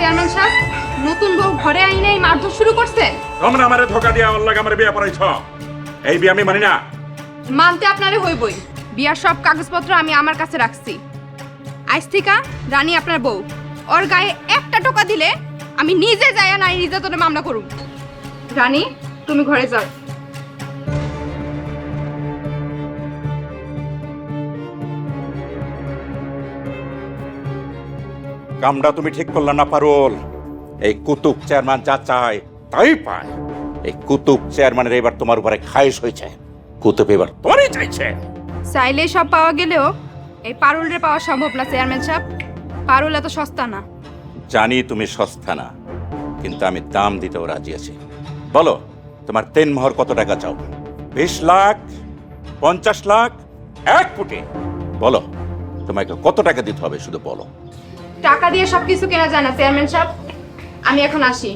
Chairman সাহেব নতুন বউ ঘরে আইনেই মারধর শুরু করছেন। তোমরা আমারে ধোকা দিয়া ওর লাগে আমারে বিয়ে পড়াইছ। এই বিয়ে আমি মানি না। মানতে আপনারে হইবই। বিয়ার সব কাগজপত্র আমি আমার কাছে রাখছি। আজ থেকে রানী আপনার বউ। ওর গায়ে একটা টোকা দিলে আমি নিজে যাইয়া নারী নির্যাতনে মামলা করব। রানী তুমি ঘরে যাও। কামটা তুমি ঠিক করলে না পারুল। এই কুতুব চেয়ারম্যান যা চায় তাই পায়। এই কুতুব চেয়ারম্যানের এবার তোমার উপরে খায়েশ হয়েছে। কুতুব এবার তোমারই চাইছে। চাইলে সব পাওয়া গেলেও এই পারুলরে পাওয়া সম্ভব না চেয়ারম্যান সাহেব। পারুল এত সস্তা না। জানি তুমি সস্তা না, কিন্তু আমি দাম দিতেও রাজি আছি। বলো তোমার তিন মোহর কত টাকা চাও? 20 লাখ, 50 লাখ, 1 কোটি? বলো তোমাকে কত টাকা দিতে হবে, শুধু বলো। টাকা দিয়ে সবকিছু কেনা যায় না চেয়ারম্যান সাহেব। আমি এখন আসি।